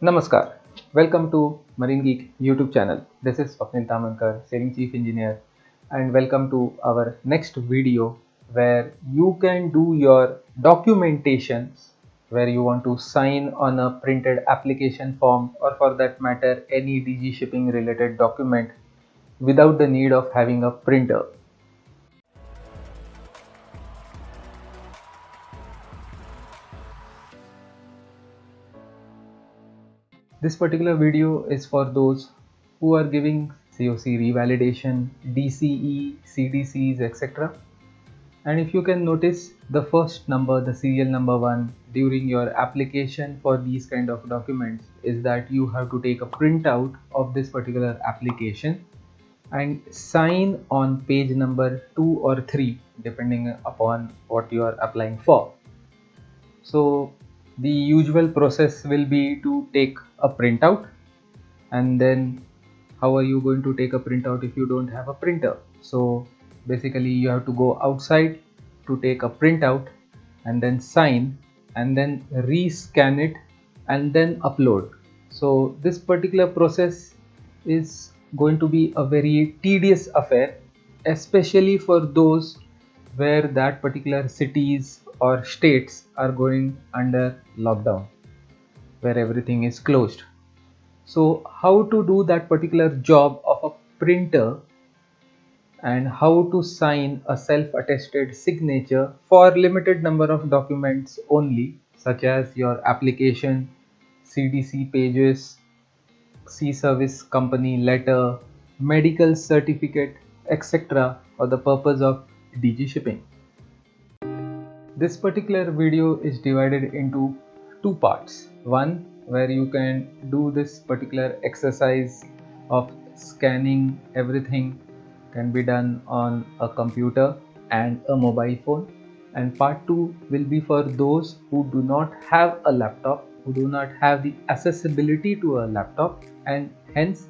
Namaskar. Welcome to Marine Geek YouTube channel. This is Swapnil Tamankar, Sailing Chief Engineer, and welcome to our next video where you can do your documentations where you want to sign on a printed application form or for that matter any DG shipping related document without the need of having a printer. This particular video is for those who are giving COC revalidation, DCE, CDCs, etc. And if you can notice the first number, the serial number 1 during your application for these kind of documents is that you have to take a printout of this particular application and sign on page number 2 or 3 depending upon what you are applying for. So the usual process will be to take a printout, and then how are you going to take a printout if you don't have a printer? So basically you have to go outside to take a printout and then sign and then rescan it and then upload. So this particular process is going to be a very tedious affair, especially for those where that particular cities or states are going under lockdown, where everything is closed. So how to do that particular job of a printer and how to sign a self-attested signature for limited number of documents only, such as your application, CDC pages, C-service company letter, medical certificate, etc. for the purpose of DG shipping. This particular video is divided into two parts. One where you can do this particular exercise of scanning everything can be done on a computer and a mobile phone, and part 2 will be for those who do not have a laptop, who do not have the accessibility to a laptop, and hence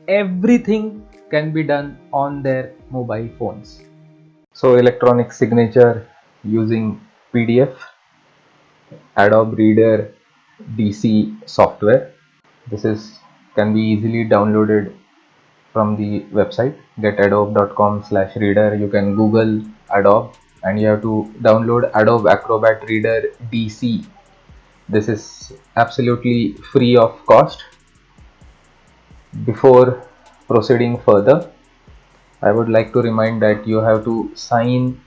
everything can be done on their mobile phones. So electronic signature using PDF, Adobe Reader DC software. This is can be easily downloaded from the website getadobe.com/reader. You can Google Adobe and you have to download Adobe Acrobat Reader DC. This is absolutely free of cost. Before proceeding further, I would like to remind that you have to sign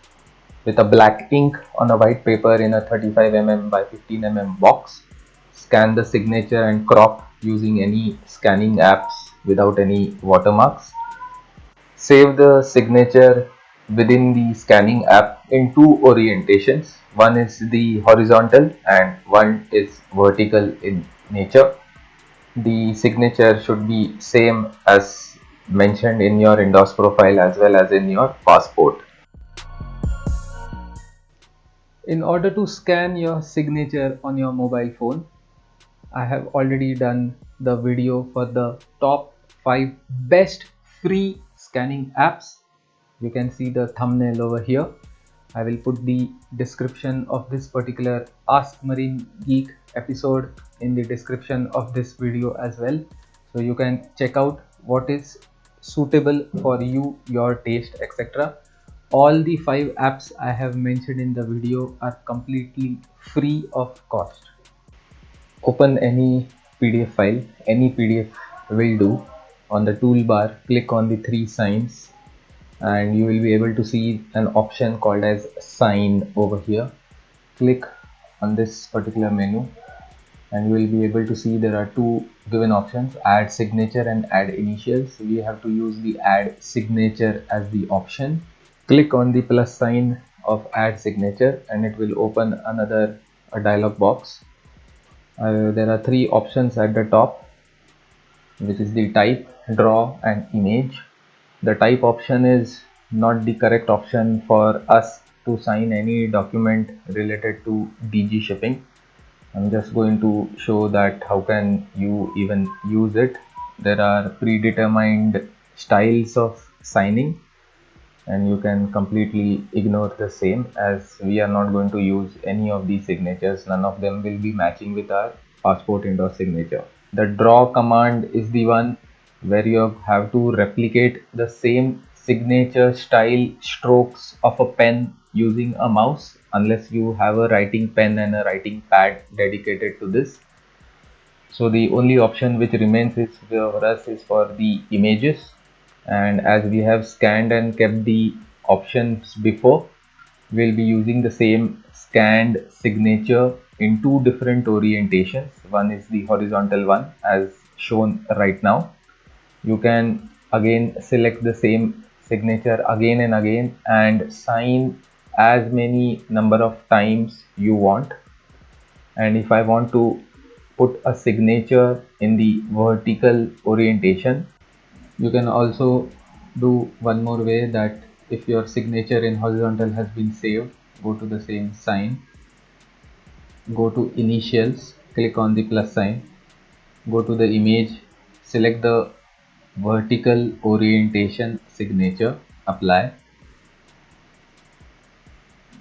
with a black ink on a white paper in a 35 mm by 15 mm box. Scan the signature and crop using any scanning apps without any watermarks. Save the signature within the scanning app in two orientations. One is the horizontal and one is vertical in nature. The signature should be same as mentioned in your Indos profile as well as in your passport. In order to scan your signature on your mobile phone, I have already done the video for the top 5 best free scanning apps. You can see the thumbnail over here. I will put the description of this particular Ask Marine Geek episode in the description of this video as well. So you can check out what is suitable for you, your taste, etc. All the 5 apps I have mentioned in the video are completely free of cost. Open any PDF file, any PDF will do. On the toolbar, click on the 3 signs and you will be able to see an option called as sign over here. Click on this particular menu and you will be able to see there are two given options, add signature and add initials. We have to use the add signature as the option. Click on the plus sign of add signature and it will open another dialog box. There are 3 options at the top, which is the type, draw and image. The type option is not the correct option for us to sign any document related to DG shipping. I'm just going to show that how can you even use it. There are predetermined styles of signing and you can completely ignore the same, as we are not going to use any of these signatures. None of them will be matching with our passport endorsed signature. The draw command is the one where you have to replicate the same signature style strokes of a pen using a mouse, unless you have a writing pen and a writing pad dedicated to this. So the only option which remains is for us is for the images, and as we have scanned and kept the options before, we'll be using the same scanned signature in two different orientations. One is the horizontal one as shown right now. You can again select the same signature again and again and sign as many number of times you want. And if I want to put a signature in the vertical orientation, you can also do one more way, that if your signature in horizontal has been saved, go to the same sign, go to initials, click on the plus sign, go to the image, select the vertical orientation signature, apply,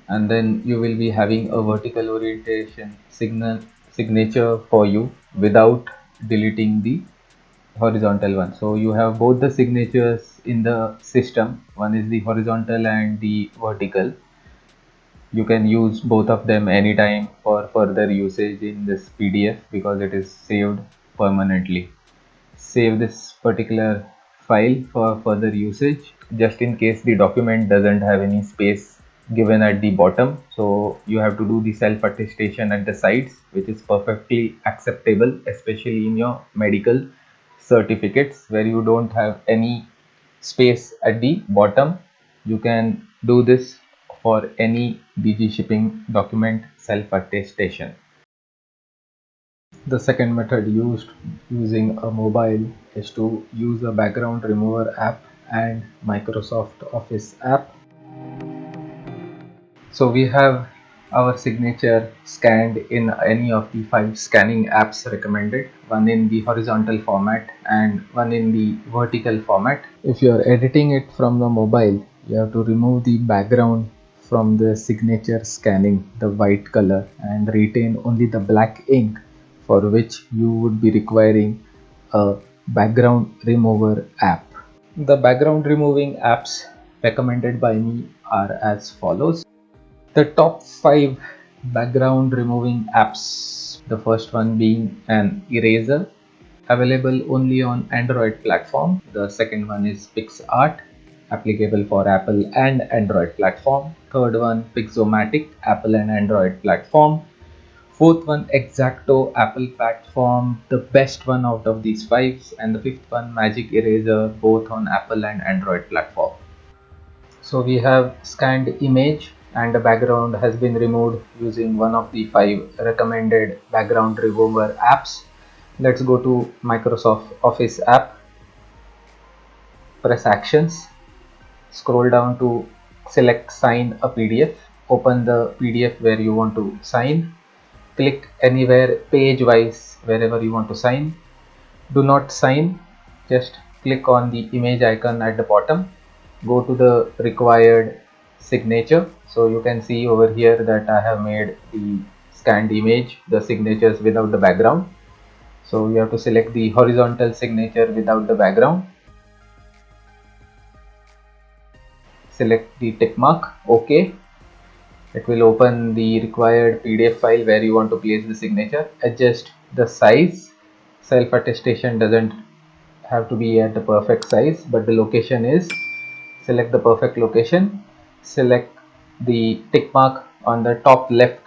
and then you will be having a vertical orientation signature for you without deleting the horizontal one. So you have both the signatures in the system. One is the horizontal and the vertical. You can use both of them anytime for further usage in this PDF because it is saved permanently. Save this particular file for further usage just in case the document doesn't have any space given at the bottom. So you have to do the self attestation at the sides, which is perfectly acceptable, especially in your medical certificates where you don't have any space at the bottom. You can do this for any DG shipping document self attestation. The second method used using a mobile is to use a background remover app and Microsoft Office app. So we have our signature scanned in any of the 5 scanning apps recommended, one in the horizontal format and one in the vertical format. If you are editing it from the mobile, you have to remove the background from the signature scanning, the white color, and retain only the black ink, for which you would be requiring a background remover app. The background removing apps recommended by me are as follows. The top 5 background removing apps. The first one being an eraser, available only on Android platform. The second one is PixArt, applicable for Apple and Android platform. Third one, Pixomatic, Apple and Android platform. Fourth one, Exacto, Apple platform, the best one out of these 5. And the fifth one, Magic Eraser, both on Apple and Android platform. So we have scanned image and the background has been removed using one of the 5 recommended background remover apps. Let's go to Microsoft Office app, press actions, scroll down to select sign a PDF, open the PDF where you want to sign, click anywhere page wise wherever you want to sign. Do not sign, just click on the image icon at the bottom, go to the required signature. So you can see over here that I have made the scanned image, the signatures without the background. So you have to select the horizontal signature without the background, select the tick mark, OK. It will open the required PDF file where you want to place the signature. Adjust the size. Self attestation doesn't have to be at the perfect size, but the location is. Select the perfect location, select the tick mark on the top left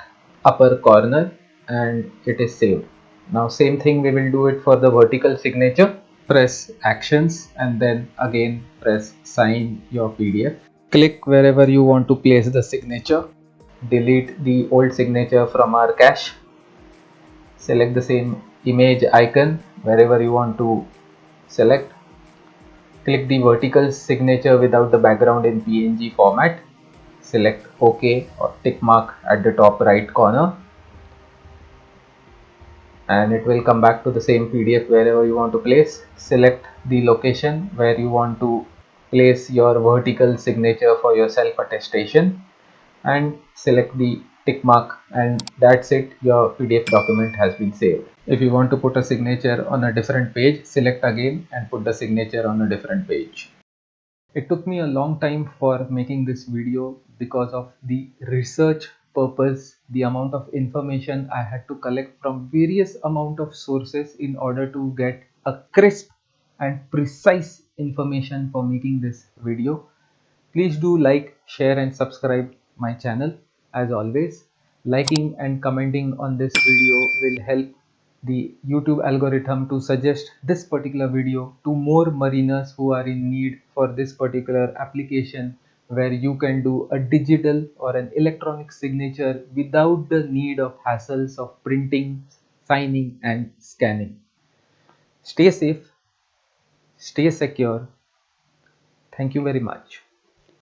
upper corner, and it is saved. Now same thing we will do it for the vertical signature. Press actions and then again press sign your PDF. Click wherever you want to place the signature. Delete the old signature from our cache. Select the same image icon wherever you want to select. Click the vertical signature without the background in PNG format. Select OK or tick mark at the top right corner, and it will come back to the same PDF wherever you want to place. Select the location where you want to place your vertical signature for your self attestation and select the tick mark, and that's it, your PDF document has been saved. If you want to put a signature on a different page, select again and put the signature on a different page. It took me a long time for making this video because of the research purpose, the amount of information I had to collect from various amount of sources in order to get a crisp and precise information for making this video. Please do like, share and subscribe my channel. As always, liking and commenting on this video will help the YouTube algorithm to suggest this particular video to more mariners who are in need for this particular application, where you can do a digital or an electronic signature without the need of hassles of printing, signing and scanning. Stay safe, stay secure. Thank you very much.